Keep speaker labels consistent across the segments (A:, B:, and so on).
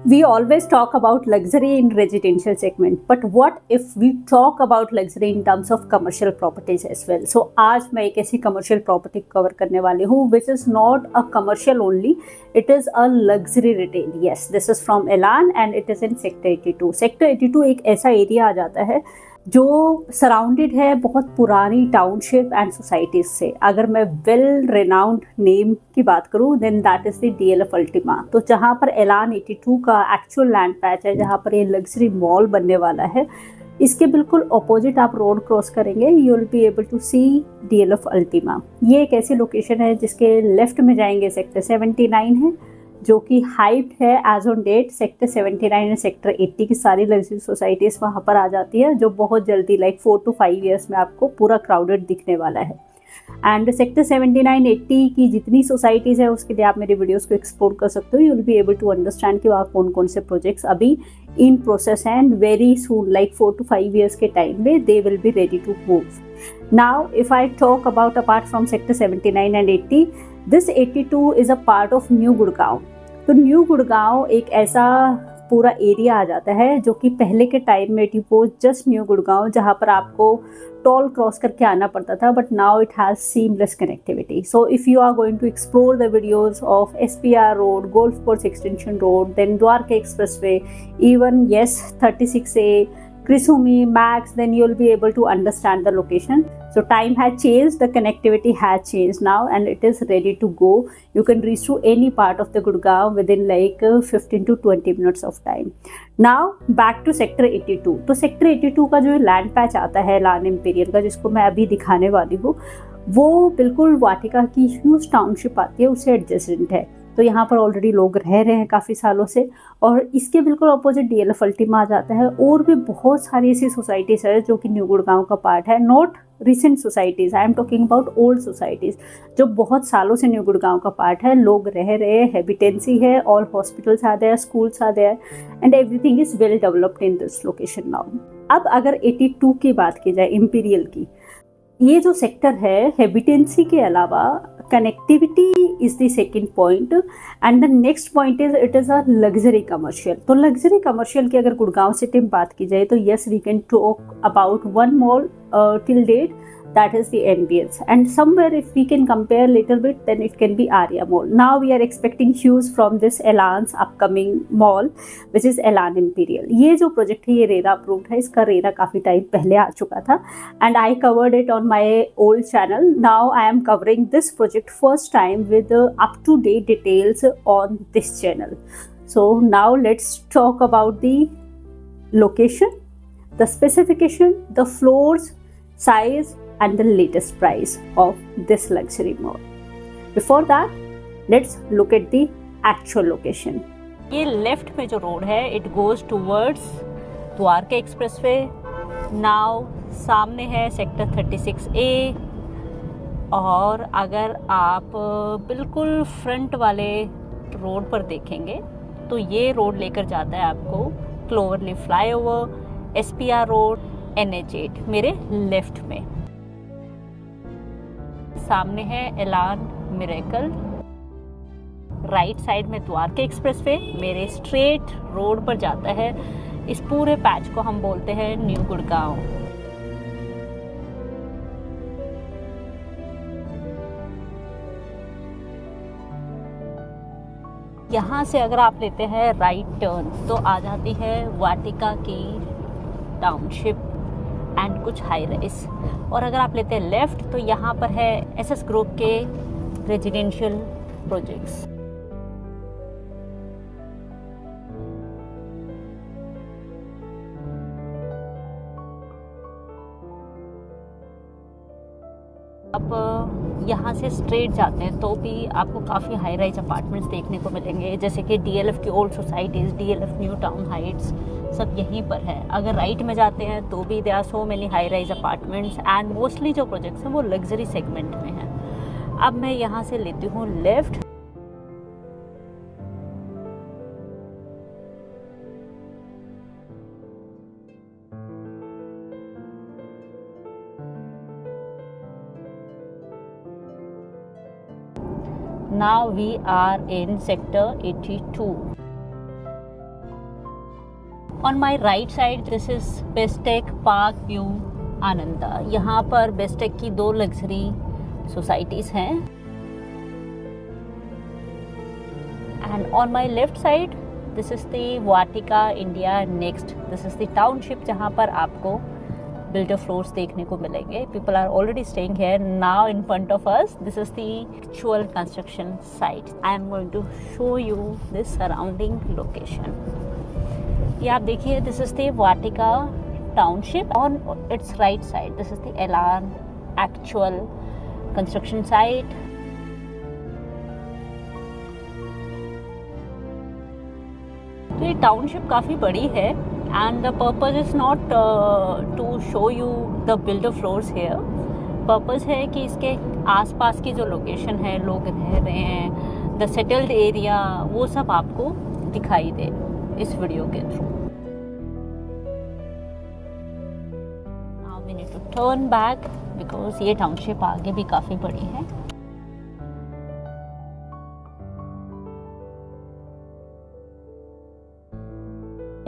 A: We always talk about luxury in residential segment, but what if we talk about luxury in terms of commercial properties as well? So आज मैं एक ऐसी commercial property cover करने वाली हूँ which is not a commercial only, it is a luxury retail. Yes, this is from Elan and it is in Sector 82. Sector 82 एक ऐसा area आ जाता है जो सराउंडेड है बहुत पुरानी टाउनशिप एंड सोसाइटीज से. अगर मैं वेल रेनाउंड नेम की बात करूं then that is the DLF Ultima. तो जहां पर एलान 82 का एक्चुअल लैंड पैच है, जहां पर ये लग्जरी मॉल बनने वाला है, इसके बिल्कुल ऑपोजिट आप रोड क्रॉस करेंगे, you will be able to see DLF Ultima. ये एक ऐसी लोकेशन है जिसके लेफ्ट में जाएंगे सेक्टर 79 है, जो कि हाइप है as on date. Sector 79 and sector 80 की सारी लग्जरी सोसाइटीज़ वहाँ पर आ जाती है, जो बहुत जल्दी लाइक 4 to 5 ईयर्स में आपको पूरा क्राउडेड दिखने वाला है. एंड सेक्टर 79-80 की जितनी सोसाइटीज़ है उसके लिए आप मेरे वीडियोस को एक्सप्लोर कर सकते हो. You will be able to understand कि वहाँ कौन कौन से प्रोजेक्ट्स अभी इन प्रोसेस हैं and very soon like 4 to 5 years के टाइम में they will be ready to move. Now if I talk about apart from sector 79 and 80, this 82 is a part of new Gurgaon. तो new Gurgaon एक ऐसा पूरा area आ जाता है जो कि पहले के टाइम में it was just new Gurgaon, जहाँ पर आपको टोल क्रॉस करके आना पड़ता था, but now it has seamless connectivity. So if you are going to explore the videos of SPR road, golf course extension road, then Dwarka expressway, even yes 36A, Krisumi, Max, then you'll be able to understand the location. So time has changed, the connectivity has changed now and it is ready to go. You can reach to any part of the Gurgaon within like 15 to 20 minutes of time. Now back to sector 82. तो sector 82 का जो land patch आता है एलान imperial का, जिसको मैं अभी दिखाने वाली हूँ, वो बिल्कुल वाटिका की ह्यूज टाउनशिप आती है उससे एडजेसेंट है. तो यहाँ पर ऑलरेडी लोग रह रहे हैं काफ़ी सालों से, और इसके बिल्कुल अपोजिट DLF अल्टीमा आ जाता है. और भी बहुत सारी ऐसी सोसाइटीज़ है जो कि न्यू गुड़गांव का पार्ट है, not recent societies, I am talking about old societies जो बहुत सालों से न्यू गुड़गांव का पार्ट है. लोग रह रहे हैं, हैबिटेंसी है, all hospitals are there, schools are there and everything is well developed in this location now. अब अगर 82 की बात की जाए इंपीरियल की, ये जो सेक्टर है हैबिटेंसी के अलावा connectivity is the second point and the next point is it is a luxury commercial. तो लग्जरी कमर्शियल की अगर गुड़गांव सिटी में बात की जाए तो yes we can talk about one mall till date, that is the Ambience, and somewhere if we can compare little bit then it can be Arya Mall. Now we are expecting huge from this Elan's upcoming mall which is Elan Imperial. ये जो project है ये RERA approved है, इसका RERA काफ़ी time पहले आ चुका था and I covered it on my old channel. Now I am covering this project first time with up to date details on this channel. So now let's talk about the location, the specification, the floors, size and the latest price of this luxury mall. Before that, let's look at the actual location. ये left में जो road है it goes towards Dwarka expressway. Now सामने है sector 36A, और अगर आप बिल्कुल फ्रंट वाले रोड पर देखेंगे तो ये रोड लेकर जाता है आपको क्लोवरली फ्लाईओवर, SPR रोड, NH8 मेरे लेफ्ट में. सामने है एलान मिरेकल, राइट साइड में द्वारका एक्सप्रेसवे मेरे स्ट्रेट रोड पर जाता है. इस पूरे पैच को हम बोलते हैं न्यू गुड़गांव. यहाँ से अगर आप लेते हैं राइट टर्न तो आ जाती है वाटिका की टाउनशिप एंड कुछ हाई राइज, और अगर आप लेते हैं लेफ़्ट तो यहाँ पर है SS ग्रुप के रेजिडेंशियल प्रोजेक्ट्स. आप यहाँ से स्ट्रेट जाते हैं तो भी आपको काफ़ी हाई राइज अपार्टमेंट्स देखने को मिलेंगे, जैसे कि DLF की old societies, DLF new town Heights, सब यहीं पर है. अगर राइट में जाते हैं तो भी there are so many high rise apartments and mostly जो प्रोजेक्ट्स हैं वो लग्जरी सेगमेंट में हैं. अब मैं यहाँ से लेती हूँ left. Now we are in sector 82. On my right side, this is Bestech Park View Ananda. यहाँ पर बेस्टेक की 2 लग्जरी सोसाइटीज़ हैं. And on my left side, this is the Vatika India Next. This is the township जहाँ पर आपको builder floors देखने को मिलेंगे. People are already staying here now in front of us. This is the actual construction site. I am going to show you this surrounding location. ये आप देखिए, this is the Vatika township. On its right side, this is the Elan actual construction site. तो ये township काफ़ी बड़ी है and the purpose is not to show you the builder floors here. Purpose है कि इसके आसपास की जो लोकेशन है, लोग रह रहे हैं, द सेटल्ड एरिया, वो सब आपको दिखाई दे इस वीडियो के through. Now we need to turn back because ये टाउनशिप आगे भी काफ़ी बड़ी है.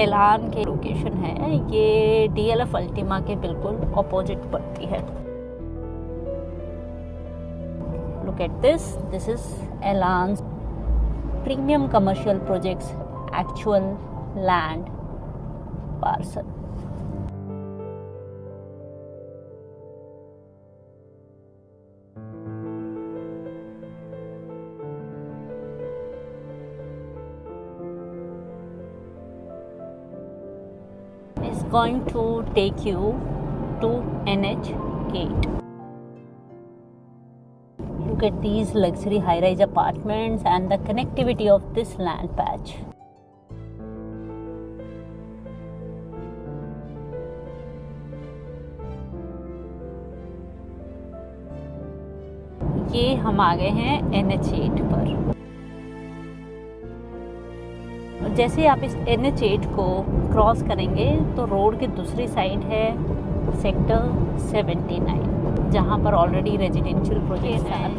A: एलान के लोकेशन है, ये DLF अल्टीमा के बिल्कुल ऑपोजिट पड़ती है. Look at this is Elan's premium commercial projects actual land parcel. Is going to take you to NH Gate. Look at these luxury high-rise apartments and the connectivity of this land patch. ये हम आ गए हैं NH8 पर. जैसे आप इस NH8 को cross करेंगे तो रोड के दूसरी साइड है सेक्टर 79 जहाँ पर ऑलरेडी रेजिडेंशियल प्रोजेक्ट हैं.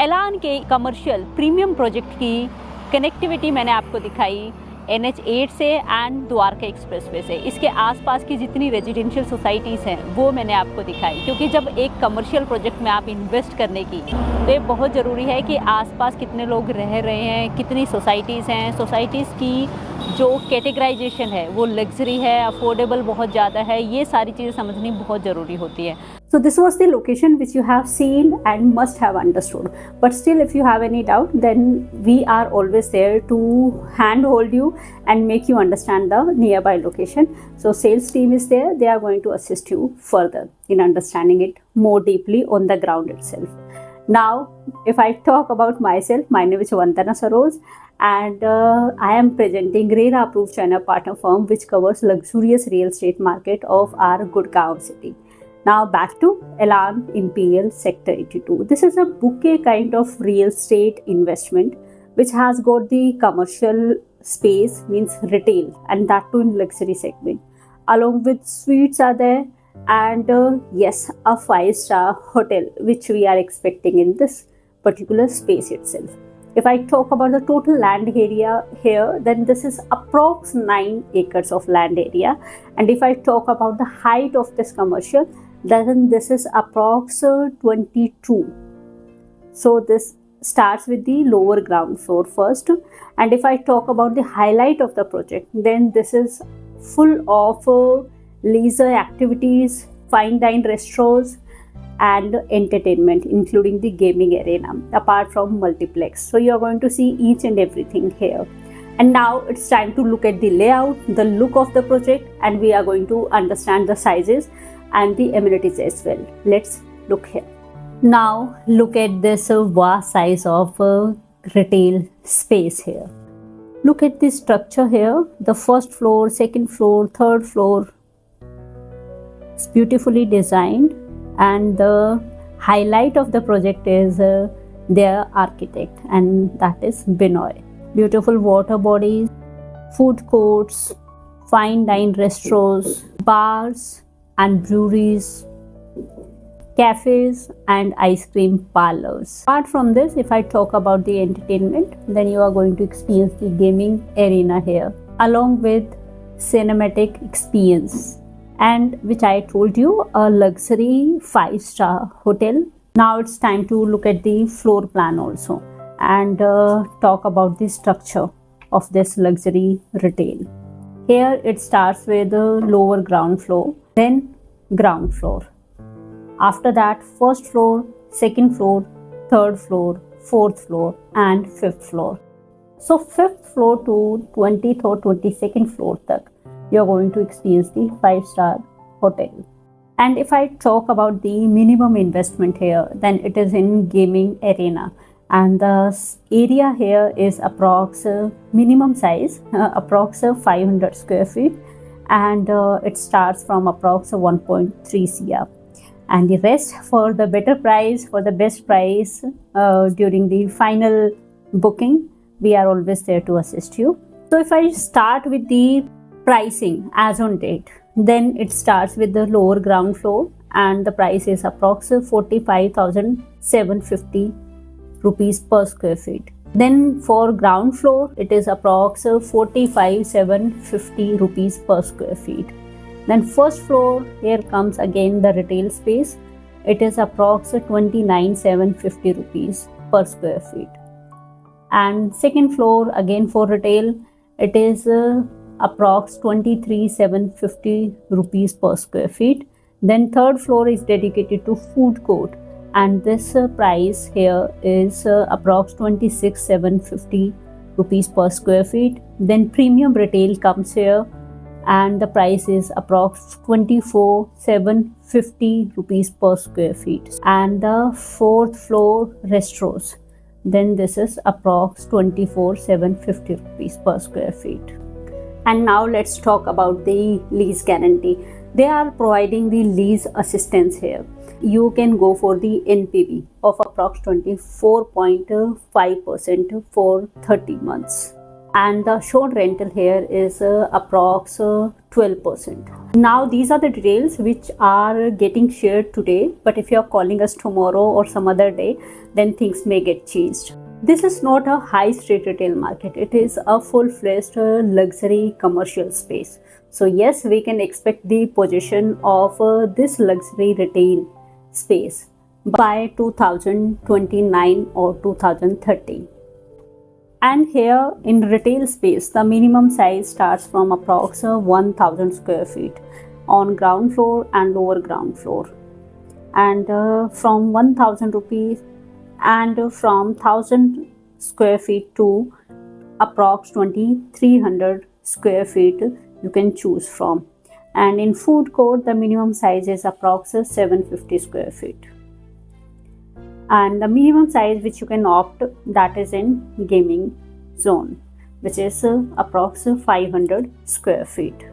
A: एलान के कमर्शियल प्रीमियम प्रोजेक्ट की कनेक्टिविटी मैंने आपको दिखाई NH8 से एंड द्वारका एक्सप्रेसवे से. इसके आसपास की जितनी रेजिडेंशियल सोसाइटीज़ हैं वो मैंने आपको दिखाई, क्योंकि जब एक कमर्शियल प्रोजेक्ट में आप इन्वेस्ट करने की तो ये बहुत ज़रूरी है कि आसपास कितने लोग रह रहे हैं, कितनी सोसाइटीज़ हैं, सोसाइटीज़ की जो कैटेगराइजेशन है वो लग्जरी है, अफोर्डेबल बहुत ज़्यादा है, ये सारी चीज़ें समझनी बहुत ज़रूरी होती है. So this was the location which you have seen and must have understood. But still, if you have any doubt, then we are always there to handhold you and make you understand the nearby location. So sales team is there. They are going to assist you further in understanding it more deeply on the ground itself. Now, if I talk about myself, my name is Vandana Saroj and I am presenting RERA approved China partner firm which covers luxurious real estate market of our Gurgaon city. Now back to Elan Imperial Sector 82. This is a bouquet kind of real estate investment which has got the commercial space, means retail, and that too in luxury segment. Along with suites are there and yes, a 5-star hotel which we are expecting in this particular space itself. If I talk about the total land area here, then this is approx 9 acres of land area. And if I talk about the height of this commercial, then this is approx 22. So this starts with the lower ground floor first. And if I talk about the highlight of the project, then this is full of leisure activities, fine dine restaurants and entertainment, including the gaming arena, apart from multiplex. So you are going to see each and everything here. And now it's time to look at the layout, the look of the project, and we are going to understand the sizes and the amenities as well. Let's look here. Now look at this vast size of retail space here. Look at the structure here, the first floor, second floor, third floor. It's beautifully designed, and the highlight of the project is their architect, and that is Binoy. Beautiful water bodies, food courts, fine dine restaurants, bars and breweries, cafes and ice cream parlors. Apart from this, if I talk about the entertainment, then you are going to experience the gaming arena here, along with cinematic experience, and which I told you, a luxury 5-star hotel. Now it's time to look at the floor plan also and talk about the structure of this luxury retail. Here it starts with the lower ground floor, then ground floor. After that, first floor, second floor, third floor, fourth floor, and fifth floor. So fifth floor to 20th or 22nd floor tak, you're going to experience the 5-star hotel. And if I talk about the minimum investment here, then it is in gaming arena. And the area here is approx minimum size, approx 500 square feet, and it starts from approx 1.3 cr. And the rest for the better price, for the best price during the final booking, we are always there to assist you. So if I start with the pricing as on date, then it starts with the lower ground floor and the price is approx 45,750 rupees per square feet. Then for ground floor, it is approx 45,750 rupees per square feet. Then first floor, here comes again the retail space. It is approx 29,750 rupees per square feet. And second floor, again for retail, it is approx 23,750 rupees per square feet. Then third floor is dedicated to food court, and this price here is approx 26,750 rupees per square feet. Then premium retail comes here, and the price is approx 24,750 rupees per square feet. And the fourth floor restaurants, then this is approx 24,750 rupees per square feet. And now let's talk about the lease guarantee. They are providing the lease assistance here. You can go for the NPV of approx 24.5% for 30 months. And the shown rental here is approx 12%. Now these are the details which are getting shared today, but if you are calling us tomorrow or some other day, then things may get changed. This is not a high street retail market. It is a full-fledged luxury commercial space. So yes, we can expect the possession of this luxury retail space by 2029 or 2030. And here in retail space, the minimum size starts from approx 1,000 square feet on ground floor and lower ground floor. And from 1,000 rupees and from 1,000 square feet to approx 2,300 square feet you can choose from. And in food court, the minimum size is approx 750 square feet. And the minimum size which you can opt, that is in gaming zone, which is approx 500 square feet.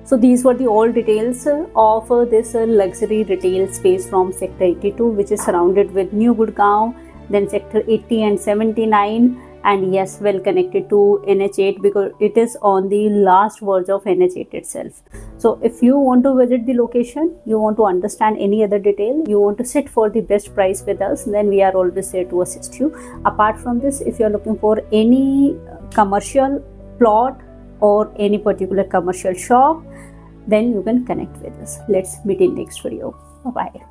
A: So these were the all details of this luxury retail space from Sector 82, which is surrounded with New Gurgaon, then Sector 80 and 79, and yes, well connected to NH8 because it is on the last verge of NH8 itself. So if you want to visit the location, you want to understand any other detail, you want to sit for the best price with us, then we are always there to assist you. Apart from this, if you are looking for any commercial plot or any particular commercial shop, then you can connect with us. Let's meet in next video. Bye bye.